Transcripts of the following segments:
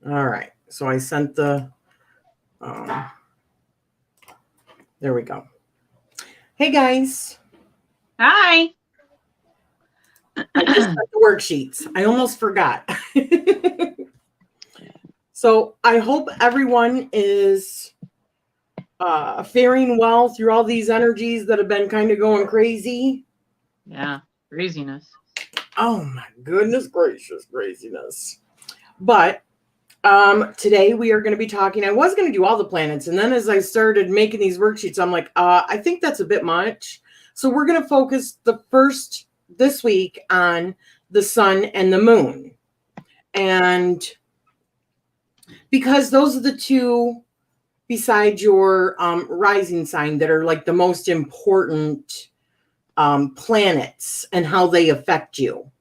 All right. So I sent the, there we go. Hey guys. Hi. I just sent the worksheets. I almost forgot. So I hope everyone is faring well through all these energies that have been kind of going crazy. Yeah, craziness. Oh my goodness gracious, craziness. But today we are going to be talking. I was going to do all the planets, and then as I started making these worksheets, I'm like, I think that's a bit much. So we're going to focus this week on the sun and the moon. And because those are the two besides your rising sign that are like the most important planets and how they affect you.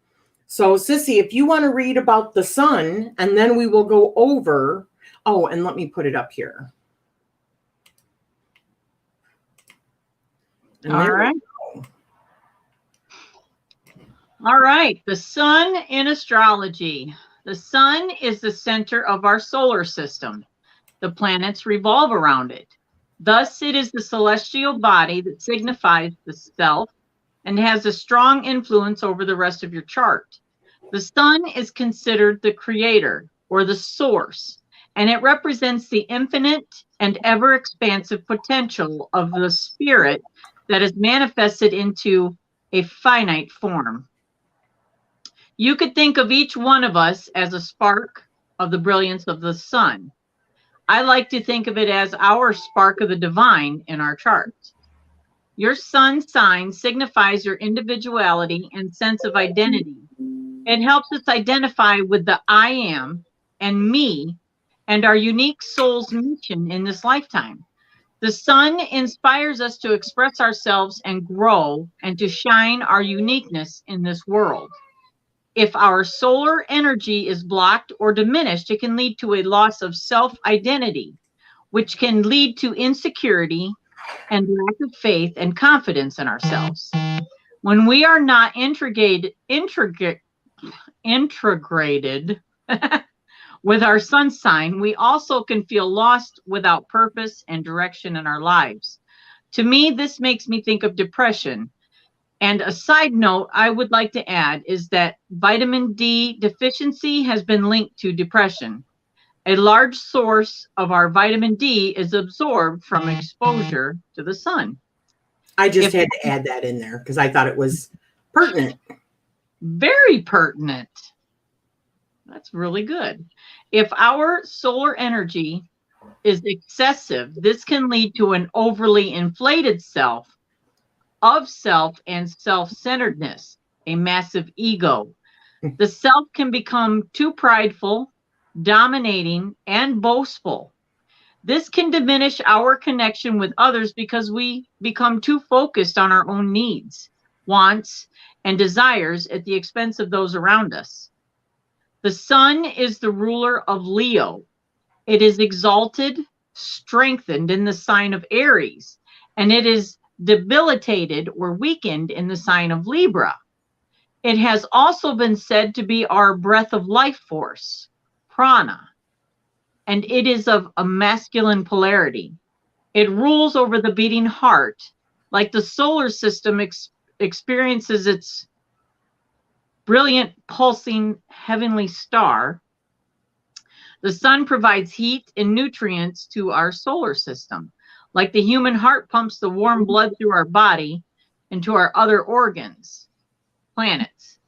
So, Sissy, if you want to read about the sun, and then we will go over. Oh, and let me put it up here. And All right. All right. The sun in astrology. The sun is the center of our solar system. The planets revolve around it. Thus, it is the celestial body that signifies the self and has a strong influence over the rest of your chart. The sun is considered the creator or the source, and it represents the infinite and ever expansive potential of the spirit that is manifested into a finite form. You could think of each one of us as a spark of the brilliance of the sun. I like to think of it as our spark of the divine in our chart. Your sun sign signifies your individuality and sense of identity. It helps us identify with the I am and me and our unique soul's mission in this lifetime. The sun inspires us to express ourselves and grow and to shine our uniqueness in this world. If our solar energy is blocked or diminished, it can lead to a loss of self-identity, which can lead to insecurity and lack of faith and confidence in ourselves. When we are not integrated with our sun sign, we also can feel lost without purpose and direction in our lives. To me, this makes me think of depression. And a side note I would like to add is that vitamin D deficiency has been linked to depression. A large source of our vitamin D is absorbed from exposure to the sun. I just had to add that in there because I thought it was pertinent. Very pertinent. That's really good. If our solar energy is excessive, this can lead to an overly inflated self and self-centeredness, a massive ego. The self can become too prideful, dominating, and boastful. This can diminish our connection with others because we become too focused on our own needs, wants, and desires at the expense of those around us. The sun is the ruler of Leo. It is exalted, strengthened in the sign of Aries, and it is debilitated or weakened in the sign of Libra. It has also been said to be our breath of life force, prana, and it is of a masculine polarity. It rules over the beating heart, like the solar system experiences its brilliant pulsing heavenly star. The sun provides heat and nutrients to our solar system. Like the human heart pumps the warm blood through our body and to our other organs, planets.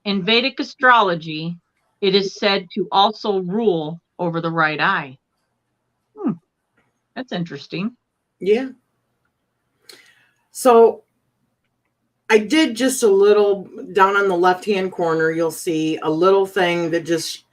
In Vedic astrology, it is said to also rule over the right eye. That's interesting. Yeah. So I did just a little down on the left-hand corner. You'll see a little thing that just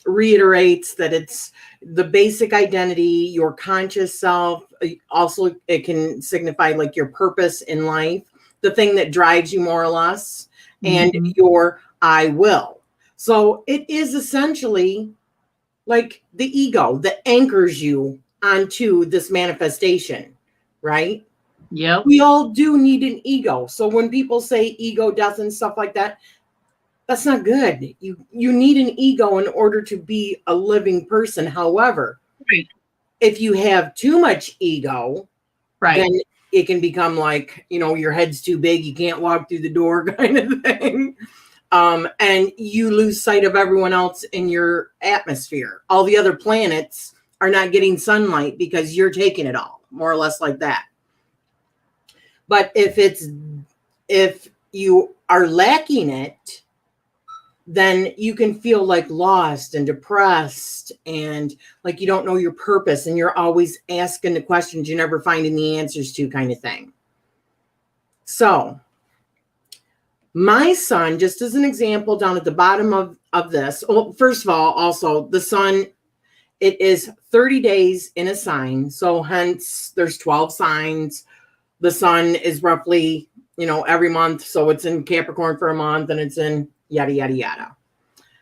reiterates that it's the basic identity, your conscious self. Also, it can signify like your purpose in life, the thing that drives you more or less, and your I will. So it is essentially like the ego that anchors you onto this manifestation, right? Yep. We all do need an ego. So when people say ego death and stuff like that, That's not good. You need an ego in order to be a living person. However, Right. if you have too much ego, Right. then it can become like, your head's too big, you can't walk through the door kind of thing. And you lose sight of everyone else in your atmosphere. All the other planets are not getting sunlight because you're taking it all, more or less like that. But if you are lacking it, then you can feel like lost and depressed and like you don't know your purpose and you're always asking the questions you're never finding the answers to, kind of thing. So my sun, just as an example, down at the bottom of this, well, first of all, also the sun, it is 30 days in a sign. So hence there's 12 signs. The sun is roughly, every month. So it's in Capricorn for a month and it's in yada, yada, yada.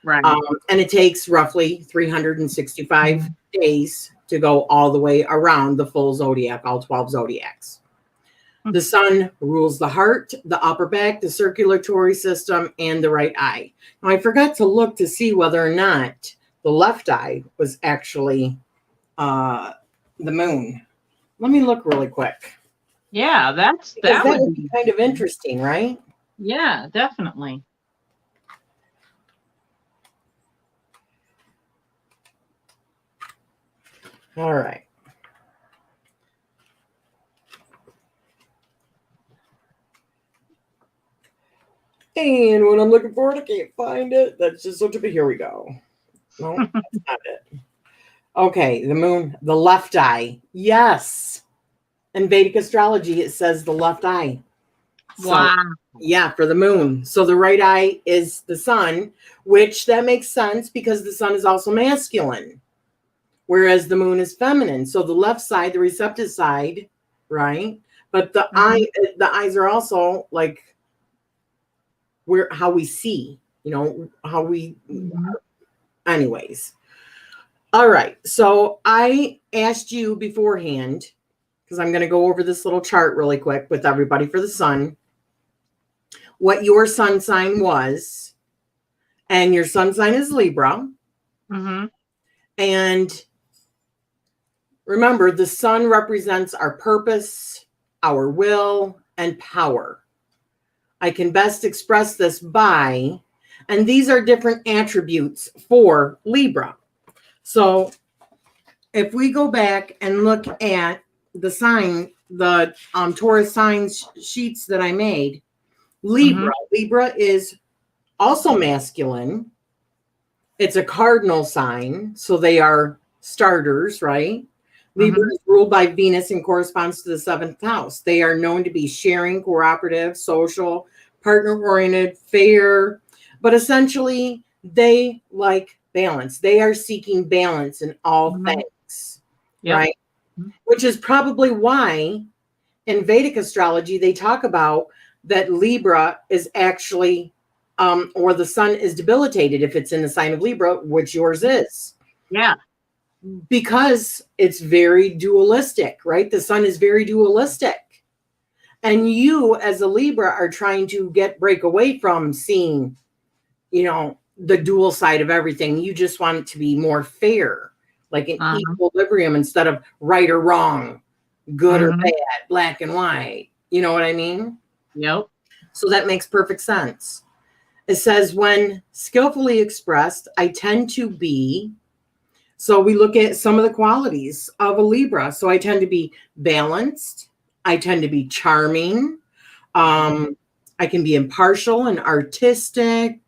Right. And it takes roughly 365 days to go all the way around the full zodiac, all 12 zodiacs. The sun rules the heart, the upper back, the circulatory system, and the right eye. Now, I forgot to look to see whether or not the left eye was actually the moon. Let me look really quick. Yeah, that would be kind of interesting, right? Yeah, definitely. All right. And when I'm looking for it, I can't find it. That's just so typical. Here we go. No, that's not it. Okay, the moon, the left eye. Yes. In Vedic astrology, it says the left eye. So, wow. Yeah, for the moon. So the right eye is the sun, which that makes sense because the sun is also masculine, whereas the moon is feminine. So the left side, the receptive side, right? But the eyes are also like how we see, how we, anyways. All right. So I asked you beforehand, because I'm going to go over this little chart really quick with everybody for the sun, what your sun sign was. And your sun sign is Libra. And remember, the sun represents our purpose, our will, and power. I can best express this by, and these are different attributes for Libra. So if we go back and look at the sign, the Taurus signs sheets that I made, Libra is also masculine. It's a cardinal sign, so they are starters, right? Libra is ruled by Venus and corresponds to the 7th house. They are known to be sharing, cooperative, social, partner-oriented, fair, but essentially they like balance. They are seeking balance in all things, right? Which is probably why in Vedic astrology, they talk about that Libra is actually, or the sun is debilitated if it's in the sign of Libra, which yours is. Yeah. Because it's very dualistic, right? The sun is very dualistic. And you as a Libra are trying to break away from seeing, the dual side of everything. You just want it to be more fair, like an equilibrium instead of right or wrong, good or bad, black and white. You know what I mean? Yep. So that makes perfect sense. It says, when skillfully expressed, I tend to be. So we look at some of the qualities of a Libra. So I tend to be balanced. I tend to be charming. I can be impartial and artistic,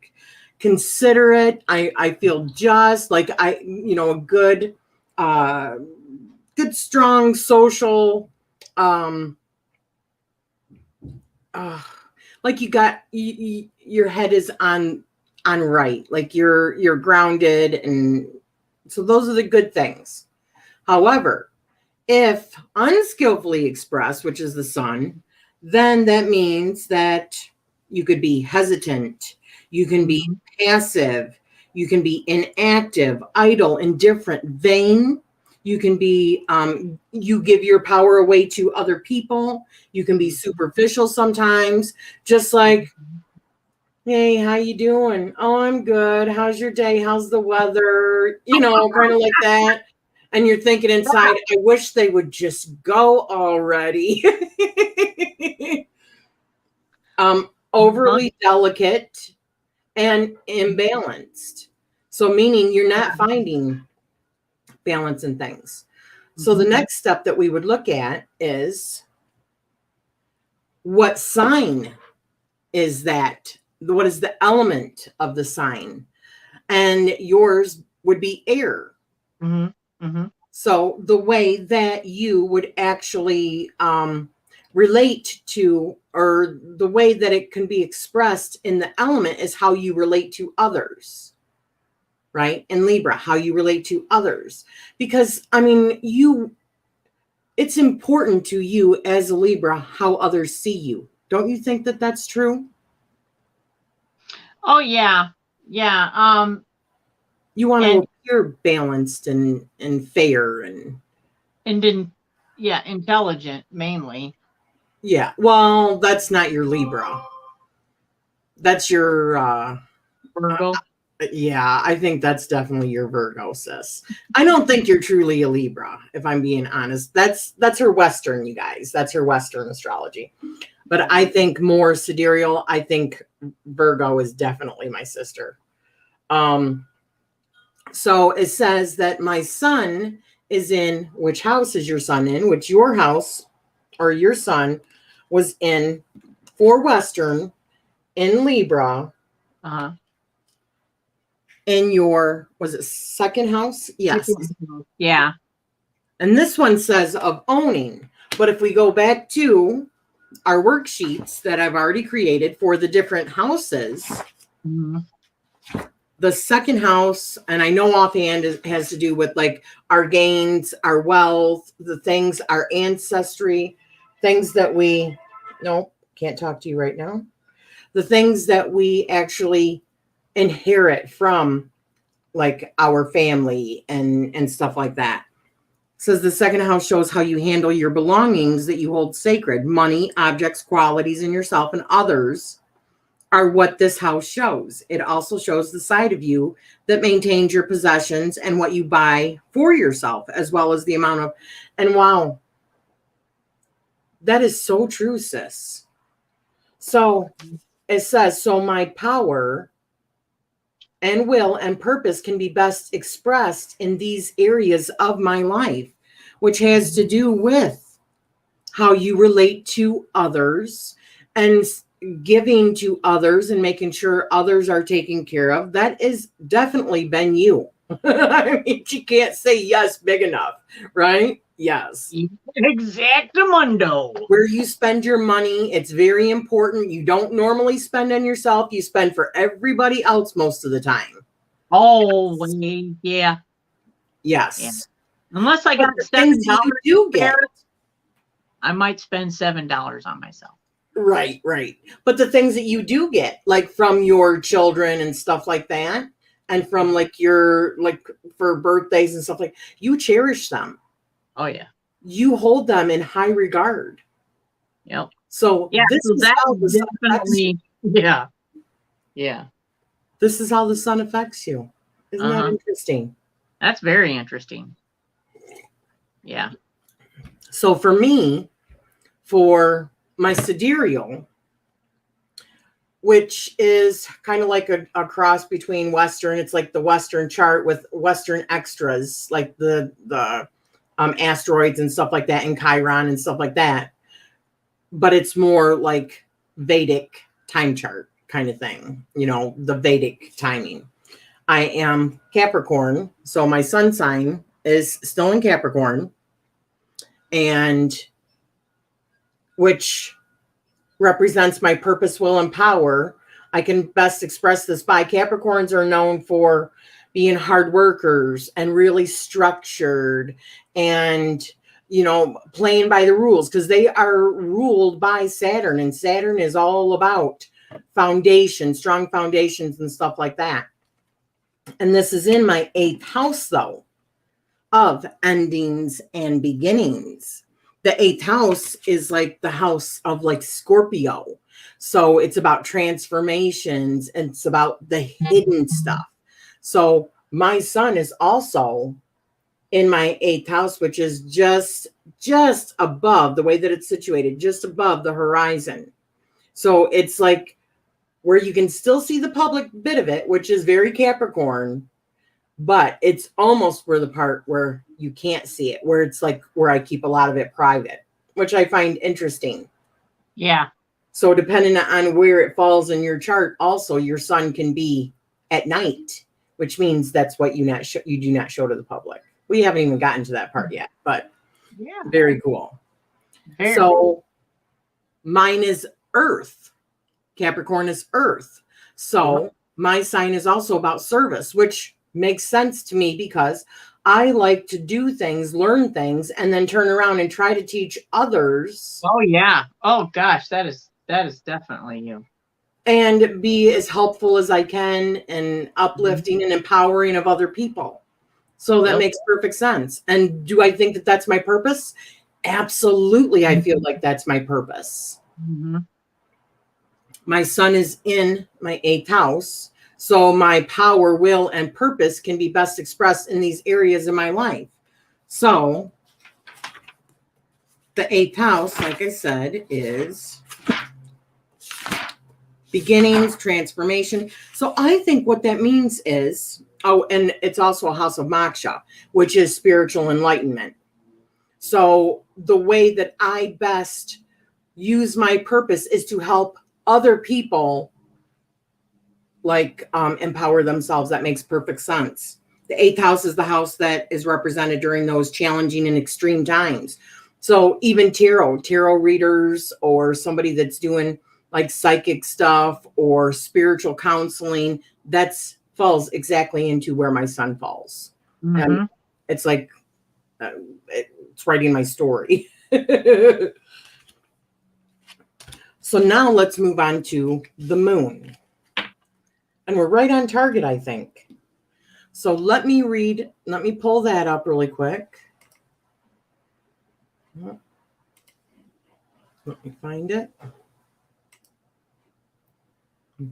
considerate. I feel just like a good, strong social, like you got your head is on right, like you're grounded, and so those are the good things. However, if unskillfully expressed, which is the sun, then that means that you could be hesitant, you can be passive, you can be inactive, idle, indifferent, vain. You can be, you give your power away to other people. You can be superficial sometimes, just like, Hey, how you doing? Oh, I'm good. How's your day? How's the weather? Kind of like that. And you're thinking inside, I wish they would just go already. Overly delicate and imbalanced. So meaning you're not finding balance in things. So the next step that we would look at is, what sign is that? What is the element of the sign? And yours would be air. So the way that you would actually relate to, or the way that it can be expressed in the element, is how you relate to others, right? In Libra, how you relate to others. Because, I mean, it's important to you as a Libra how others see you. Don't you think that that's true? Oh, yeah. Yeah. You want to appear balanced and fair and intelligent mainly. Yeah. Well, that's not your Libra. That's your Virgo. Yeah, I think that's definitely your Virgo, sis. I don't think you're truly a Libra, if I'm being honest. That's her Western, you guys. That's her Western astrology. But I think more sidereal. I think Virgo is definitely my sister. So it says that my sun is in, which house is your sun in? Which your house or your sun was in for Western in Libra. In your, was it second house? Yes. Yeah. And this one says of owning. But if we go back to our worksheets that I've already created for the different houses, the second house, and I know offhand has to do with like our gains, our wealth, the things, our ancestry, things that we, no, can't talk to you right now. The things that we actually inherit from like our family and stuff like that. It says the second house shows how you handle your belongings that you hold sacred. Money, objects, qualities in yourself and others are what this house shows. It also shows the side of you that maintains your possessions and what you buy for yourself, as well as the amount of, and wow, that is so true, sis. So it says, so my power and will and purpose can be best expressed in these areas of my life, which has to do with how you relate to others and giving to others and making sure others are taken care of. That has definitely been you. I mean, you can't say yes big enough, right? Yes. Exactamundo. Where you spend your money, it's very important. You don't normally spend on yourself. You spend for everybody else most of the time. Oh, yeah. Yes. Yeah. Unless I got $7 you do get. I might spend $7 on myself. Right. But the things that you do get, like from your children and stuff like that, and from like your, like for birthdays and stuff, like, you cherish them. Oh yeah. You hold them in high regard. Yep. So yeah, this is how the sun affects you. Yeah. This is how the sun affects you. Isn't that interesting? That's very interesting. Yeah. So for me, for my sidereal, which is kind of like a cross between Western, it's like the Western chart with Western extras, like the asteroids and stuff like that, and Chiron and stuff like that. But it's more like Vedic time chart kind of thing, the Vedic timing. I am Capricorn, so my sun sign is still in Capricorn, and which represents my purpose, will, and power. I can best express this by Capricorns are known for being hard workers and really structured and, playing by the rules, because they are ruled by Saturn, and Saturn is all about foundation, strong foundations and stuff like that. And this is in my 8th house, though, of endings and beginnings. The 8th house is like the house of like Scorpio. So it's about transformations and it's about the hidden stuff. So my sun is also in my 8th house, which is just above the way that it's situated, just above the horizon. So it's like where you can still see the public bit of it, which is very Capricorn, but it's almost where the part where you can't see it, where it's like where I keep a lot of it private, which I find interesting. Yeah. So depending on where it falls in your chart, also your sun can be at night, which means that's what you do not show to the public. We haven't even gotten to that part yet, but Yeah. very cool. Very So mine is Earth. Capricorn is Earth. So my sign is also about service, which makes sense to me because I like to do things, learn things, and then turn around and try to teach others. Oh yeah. Oh gosh, that is definitely you. And be as helpful as I can and uplifting and empowering of other people. So that makes perfect sense. And do I think that that's my purpose? Absolutely. I feel like that's my purpose. Mm-hmm. My sun is in my 8th house. So my power, will, and purpose can be best expressed in these areas of my life. So the 8th house, like I said, is beginnings, transformation. So I think what that means is, and it's also a house of moksha, which is spiritual enlightenment. So the way that I best use my purpose is to help other people empower themselves. That makes perfect sense. The 8th house is the house that is represented during those challenging and extreme times. So even tarot readers, or somebody that's doing like psychic stuff or spiritual counseling, that's falls exactly into where my sun falls. And it's like, it's writing my story. So now let's move on to the moon. And we're right on target, I think. So let me pull that up really quick. Let me find it.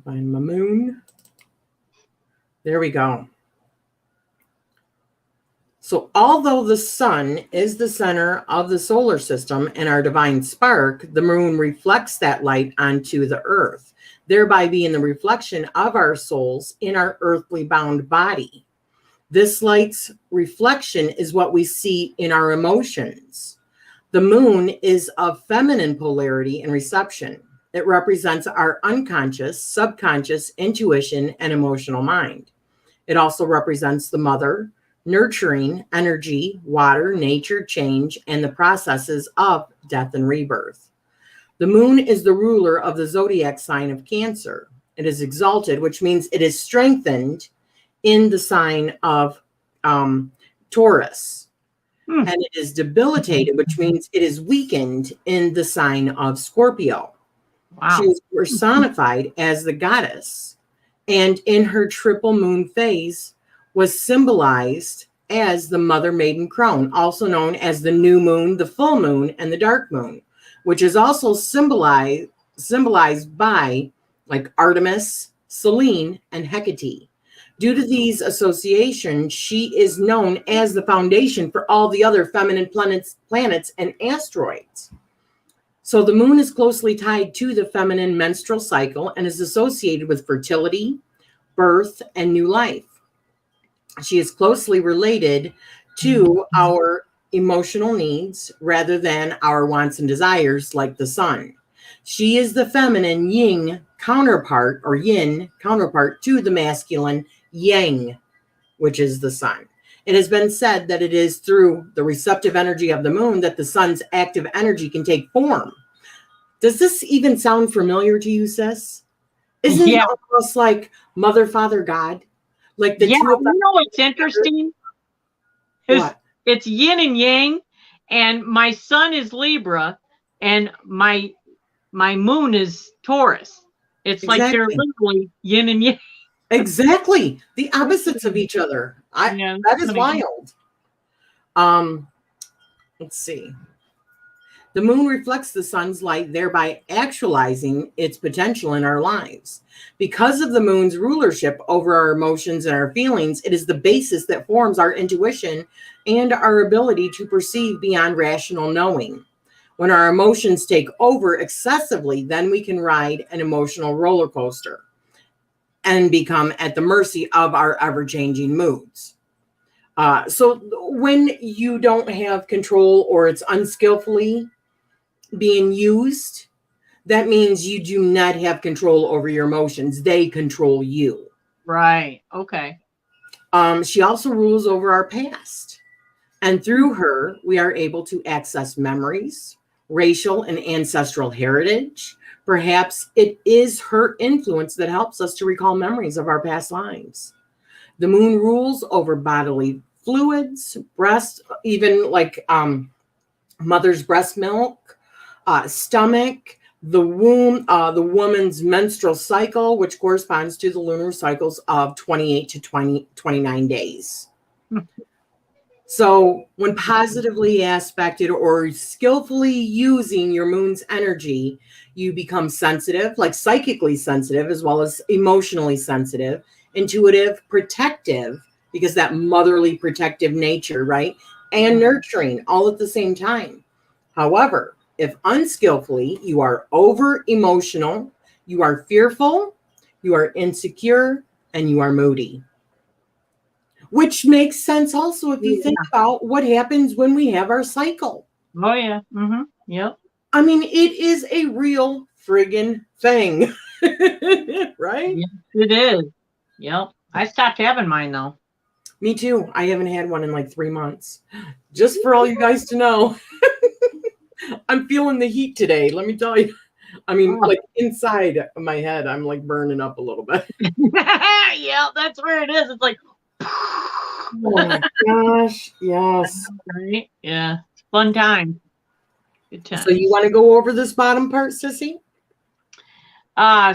Find my moon. There we go. So although the sun is the center of the solar system and our divine spark, the moon reflects that light onto the earth, thereby being the reflection of our souls in our earthly bound body. This light's reflection is what we see in our emotions. The moon is of feminine polarity and reception. It represents our unconscious, subconscious, intuition, and emotional mind. It also represents the mother, nurturing, energy, water, nature, change, and the processes of death and rebirth. The moon is the ruler of the zodiac sign of Cancer. It is exalted, which means it is strengthened in the sign of Taurus. And it is debilitated, which means it is weakened in the sign of Scorpio. Wow. She is personified as the goddess, and in her triple moon phase was symbolized as the mother maiden crone, also known as the new moon, the full moon, and the dark moon, which is also symbolized by like Artemis, Selene, and Hecate. Due to these associations, she is known as the foundation for all the other feminine planets and asteroids. So the moon is closely tied to the feminine menstrual cycle and is associated with fertility, birth, and new life. She is closely related to our emotional needs rather than our wants and desires like the sun. She is the feminine yin counterpart to the masculine yang, which is the sun. It has been said that it is through the receptive energy of the moon that the sun's active energy can take form. Does this even sound familiar to you, sis? Isn't it almost like Mother, Father, God? Like the two of them. You know what's interesting? It's yin and yang, and my sun is Libra, and my moon is Taurus. It's like they're literally yin and yang. Exactly. The opposites of each other. That is wild. Let's see. The moon reflects the sun's light, thereby actualizing its potential in our lives. Because of the moon's rulership over our emotions and our feelings, it is the basis that forms our intuition and our ability to perceive beyond rational knowing. When our emotions take over excessively, then we can ride an emotional roller coaster and become at the mercy of our ever-changing moods. So when you don't have control or it's unskillfully being used, that means you do not have control over your emotions. They control you. Right. Okay. She also rules over our past. And through her, we are able to access memories, racial and ancestral heritage. Perhaps it is her influence that helps us to recall memories of our past lives. The moon rules over bodily fluids, breast, even like mother's breast milk, stomach, the womb, the woman's menstrual cycle, which corresponds to the lunar cycles of 28 to 29 days. So when positively aspected or skillfully using your moon's energy, you become sensitive, like psychically sensitive, as well as emotionally sensitive, intuitive, protective, because that motherly protective nature, right? And nurturing all at the same time. However, if unskillfully, you are over emotional, you are fearful, you are insecure, and you are moody. Which makes sense also if you think about what happens when we have our cycle. Oh, yeah. Mm-hmm. Yep. I mean, it is a real friggin' thing, right? Yes, it is. Yep. I stopped having mine, though. Me too. I haven't had one in like 3 months. Just for all you guys to know, I'm feeling the heat today. Let me tell you. I mean, like inside of my head, I'm like burning up a little bit. Yeah, that's where it is. It's like, Oh my gosh. Yes. right? Yeah. Fun time. Good time. So you want to go over this bottom part, Sissy?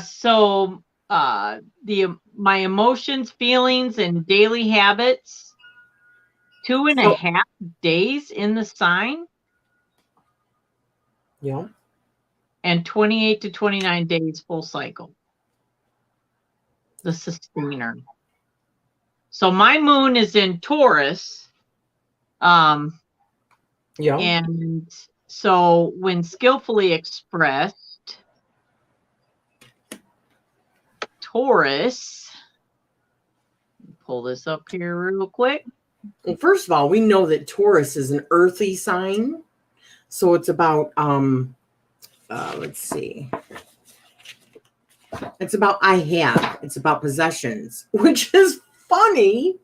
So my emotions, feelings, and daily habits, 2.5 days in the sign. Yeah. And 28 to 29 days full cycle. The sustainer. So my moon is in Taurus. Yeah. And so when skillfully expressed, Taurus, pull this up here real quick. Well, first of all, we know that Taurus is an earthy sign. So it's about, let's see. It's about it's about possessions, which is funny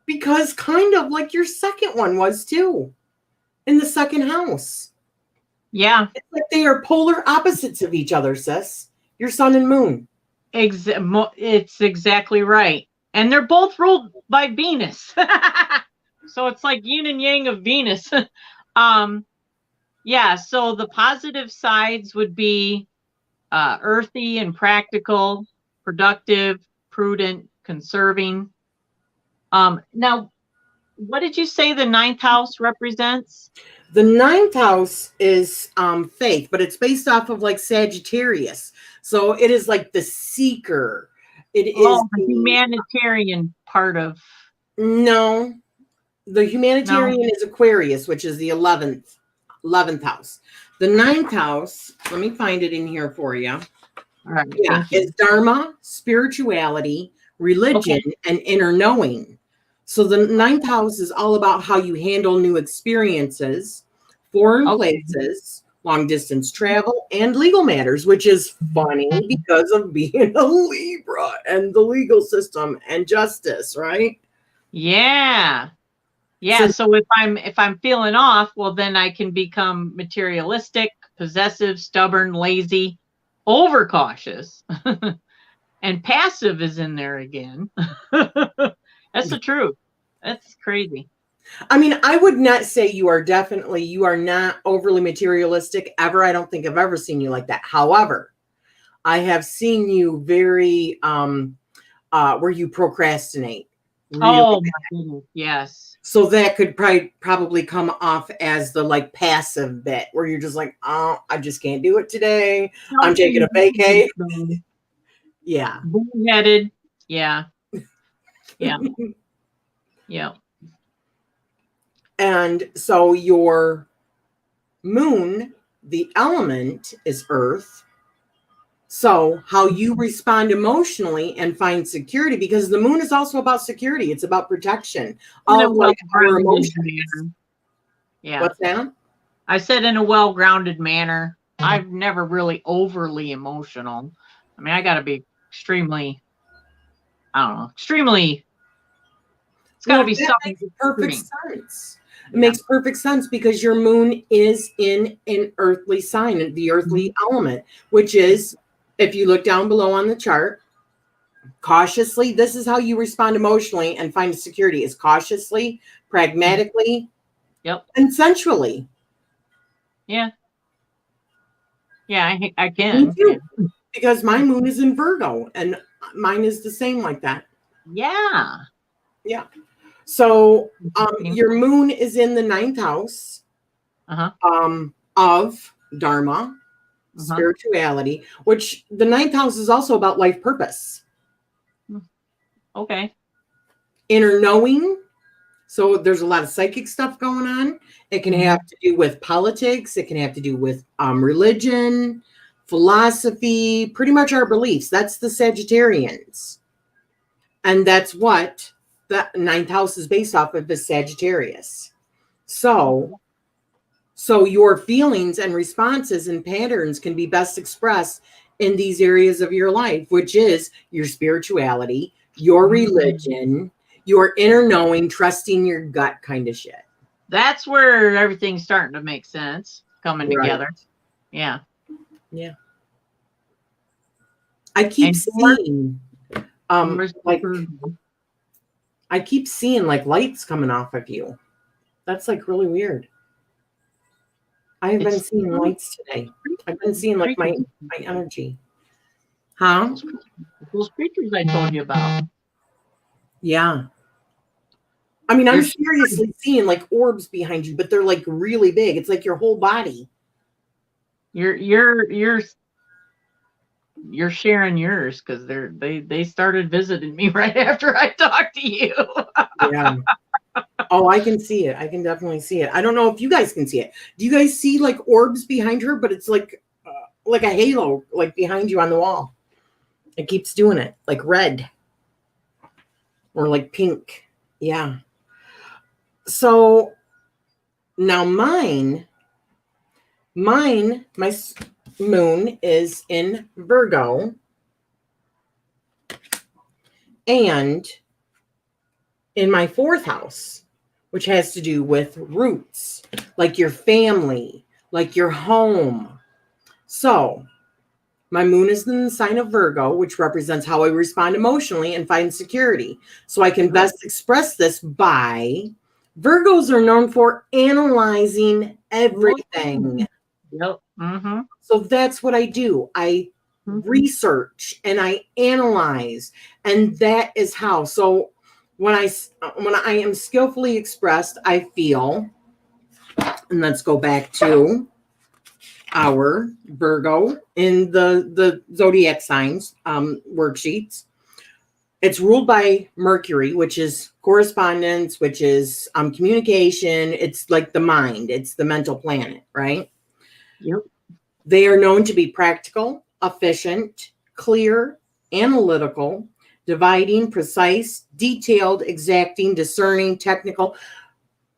because kind of like your second one was too, in the second house. Yeah. It's like they are polar opposites of each other, sis. Your sun and moon. It's exactly right. And they're both ruled by Venus. So it's like yin and yang of Venus. Yeah, so the positive sides would be earthy and practical, productive, prudent, conserving. Now, what did you say the 9th house represents? The 9th house is faith, but it's based off of like Sagittarius. So it is like the seeker. It is the humanitarian part of. No, the humanitarian is Aquarius, which is the 11th house. The 9th house, let me find it in here for you. All right. Yeah, it's Dharma, spirituality, religion, and inner knowing. So the 9th house is all about how you handle new experiences, foreign places, long distance travel, and legal matters, which is funny because of being a Libra and the legal system and justice, right? Yeah. Yeah. So if I'm feeling off, well, then I can become materialistic, possessive, stubborn, lazy, overcautious. And passive is in there again. That's the truth. That's crazy. I mean, I would not say you are not overly materialistic ever. I don't think I've ever seen you like that. However, I have seen you very, where you procrastinate. Really my goodness. Yes. So that could probably come off as the like passive bit where you're just like, oh, I just can't do it today. I'm taking a vacay. Yeah. Bullheaded. Yeah. Yeah. Yeah. And so your moon, the element is earth. So how you respond emotionally and find security, because the moon is also about security. It's about protection In a of like our well-grounded emotions. manner. Yeah. What's that? I said in a well-grounded manner. I've never really overly emotional. I mean, I got to be extremely, I don't know, extremely, it's got to Well, be that something makes perfect extreme. sense. It Yeah. makes perfect sense because your moon is in an earthly sign, the earthly element, which is, if you look down below on the chart, cautiously, this is how you respond emotionally and find security, is cautiously, pragmatically, Yep. and sensually. Yeah. Yeah, I Me can. too, because my moon is in Virgo and mine is the same like that. Yeah. Yeah. So Yeah. your moon is in the ninth house Uh-huh. of Dharma, Uh-huh. spirituality, which the ninth house is also about life purpose, Okay. inner knowing. So there's a lot of psychic stuff going on. It can have to do with politics. It can have to do with religion, philosophy, pretty much our beliefs. That's the Sagittarians. And that's what the ninth house is based off of, is Sagittarius. So your feelings and responses and patterns can be best expressed in these areas of your life, which is your spirituality, your religion, your inner knowing, trusting your gut kind of shit. That's where everything's starting to make sense, coming together. Yeah. Yeah. I keep seeing like I keep seeing like lights coming off of you. That's like really weird. I have been seeing lights today. I've been seeing like my energy. Huh? Those creatures I told you about. Yeah. I mean, I'm seriously seeing like orbs behind you, but they're like really big. It's like your whole body. You're sharing yours because they started visiting me right after I talked to you. Yeah. Oh, I can see it. I can definitely see it. I don't know if you guys can see it. Do you guys see like orbs behind her? But it's like a halo, like behind you on the wall. It keeps doing it, like red or like pink. Yeah. So now my moon is in Virgo, and in my fourth house, which has to do with roots, like your family, like your home. So my moon is in the sign of Virgo, which represents how I respond emotionally and find security. So I can best express this by, Virgos are known for analyzing everything. Yep. Mm-hmm. So that's what I do. I research and I analyze, and that is how. So when I am skillfully expressed, I feel, and let's go back to our Virgo in the zodiac signs worksheets. It's ruled by Mercury, which is correspondence, which is communication. It's like the mind. It's the mental planet, right? Yep. They are known to be practical, efficient, clear, analytical, dividing, precise, detailed, exacting, discerning, technical.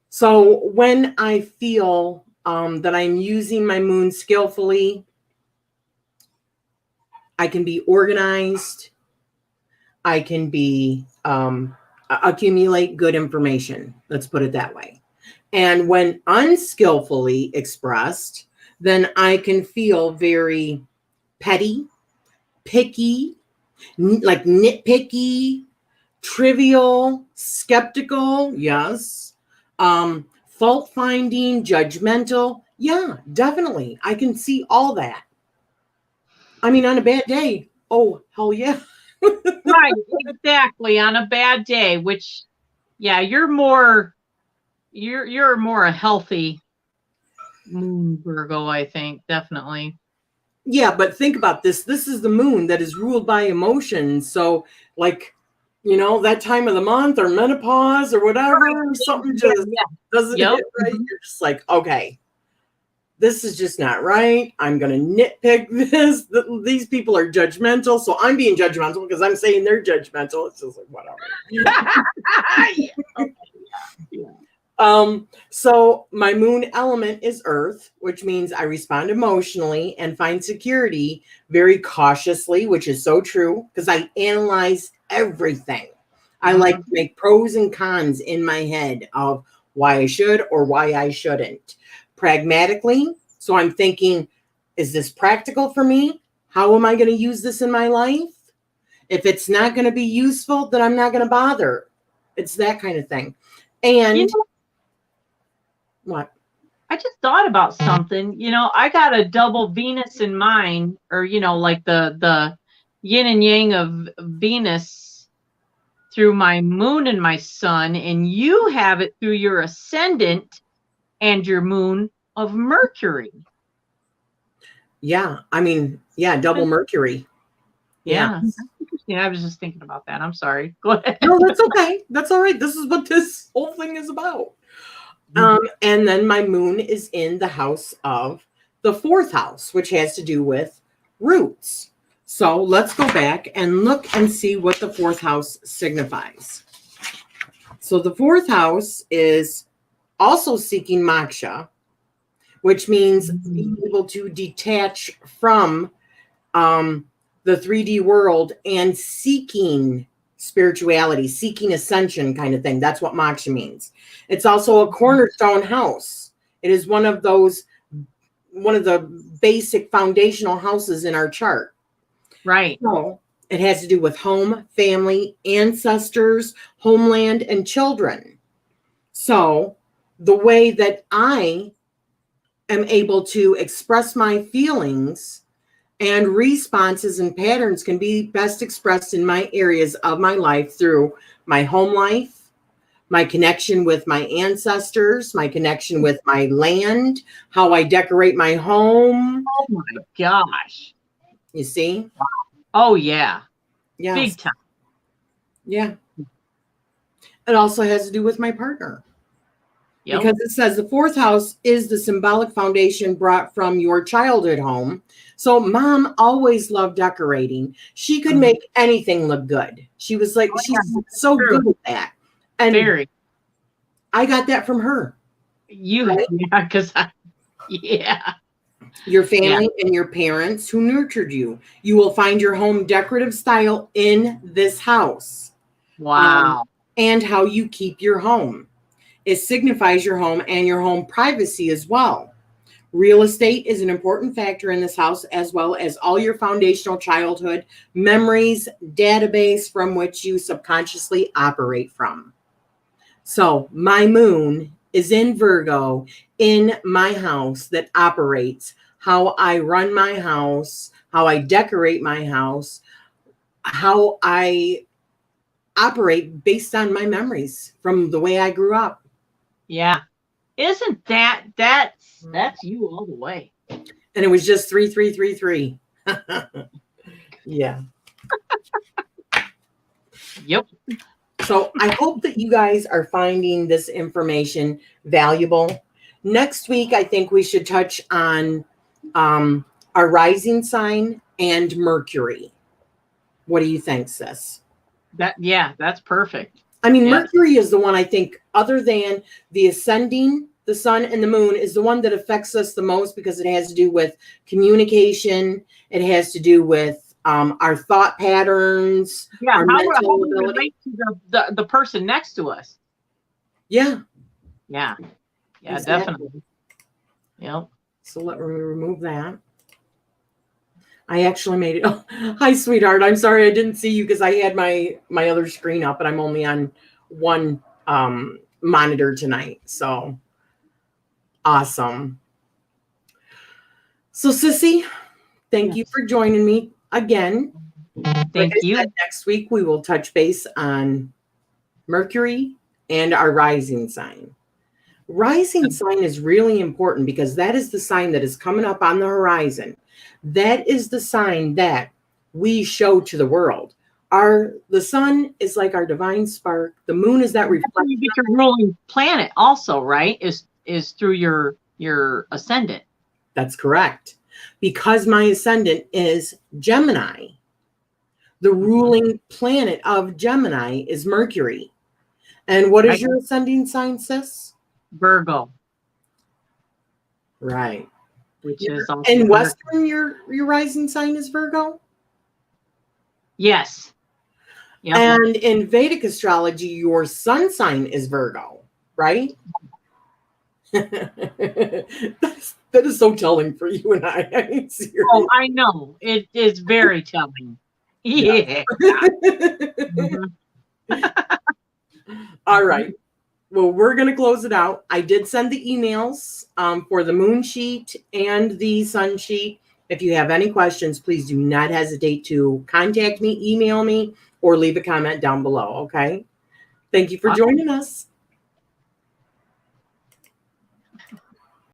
So when I feel that I'm using my moon skillfully, I can be organized. I can be accumulate good information. Let's put it that way. And when unskillfully expressed, then I can feel very petty, picky, like nitpicky, trivial, skeptical. Yes. Fault finding, judgmental. Yeah, definitely. I can see all that. I mean, on a bad day, oh, hell yeah. Right, exactly. On a bad day, which, yeah, you're more you're more a healthy moon Virgo, I think, definitely. Yeah, but think about this. This is the moon that is ruled by emotions. So, like, you know, that time of the month or menopause or whatever, something just doesn't Yep. hit right. You're just like, okay, this is just not right. I'm going to nitpick this. These people are judgmental. So I'm being judgmental because I'm saying they're judgmental. It's just like, whatever. So my moon element is earth, which means I respond emotionally and find security very cautiously, which is so true because I analyze everything. I like to make pros and cons in my head of why I should or why I shouldn't. Pragmatically, so I'm thinking, is this practical for me? How am I going to use this in my life? If it's not going to be useful, then I'm not going to bother. It's that kind of thing. And you know, what? I just thought about something. I got a double Venus in mine, or like the yin and yang of Venus through my moon and my sun, and you have it through your ascendant and your moon of Mercury. Yeah, I mean, yeah, double Mercury. Yeah. I was just thinking about that. I'm sorry. Go ahead. No, that's okay. That's all right. This is what this whole thing is about. And then my moon is in the house of the fourth house, which has to do with roots. So let's go back and look and see what the fourth house signifies. So the fourth house is also seeking moksha, which means being able to detach from the 3D world and seeking spirituality, seeking ascension kind of thing. That's what moksha means. It's also a cornerstone house. It is one of the basic foundational houses in our chart. Right. So it has to do with home, family, ancestors, homeland, and children. So the way that I am able to express my feelings and responses and patterns can be best expressed in my areas of my life through my home life, my connection with my ancestors, my connection with my land, how I decorate my home. Oh my gosh. You see? Oh yeah. Yes. Big time. Yeah. It also has to do with my partner. Yep. Because it says the fourth house is the symbolic foundation brought from your childhood home. So mom always loved decorating. She could make anything look good. She was like, she's so good at that. And very. I got that from her. Right? Yeah, because your family and your parents who nurtured you. You will find your home decorative style in this house. Wow. And how you keep your home. It signifies your home and your home privacy as well. Real estate is an important factor in this house, as well as all your foundational childhood memories, database from which you subconsciously operate from. So my moon is in Virgo in my house that operates how I run my house, how I decorate my house, how I operate based on my memories from the way I grew up. Yeah. Isn't that's you all the way. And it was just 3333. Yeah. Yep. So I hope that you guys are finding this information valuable. Next week, I think we should touch on our rising sign and Mercury. What do you think, sis? That's perfect. I mean, Mercury is the one I think, other than the ascending, the sun and the moon, is the one that affects us the most because it has to do with communication. It has to do with our thought patterns. Yeah, our how we relate to the person next to us. Yeah. Yeah. Yeah, exactly. Definitely. Yep. So let me remove that. I actually made it. Oh, hi, sweetheart. I'm sorry I didn't see you because I had my other screen up, and I'm only on one monitor tonight. So awesome. So, Sissy, thank you for joining me again. Thank you. Next week we will touch base on Mercury and our rising sign. Rising sign is really important because that is the sign that is coming up on the horizon. That is the sign that we show to the world. The sun is like our divine spark. The moon is that reflection. You get your ruling planet also, right? Is through your ascendant. That's correct. Because my ascendant is Gemini, the ruling planet of Gemini is Mercury. And what is your ascending sign, sis? Virgo. Right. Which is also in Western, your rising sign is Virgo? Yes. Yep. And in Vedic astrology, your sun sign is Virgo, right? That is so telling for you and I. I mean, seriously. Oh, I know. It is very telling. Yeah. All right. Well, we're going to close it out. I did send the emails for the moon sheet and the sun sheet. If you have any questions, please do not hesitate to contact me, email me, or leave a comment down below. Okay. Thank you for joining us.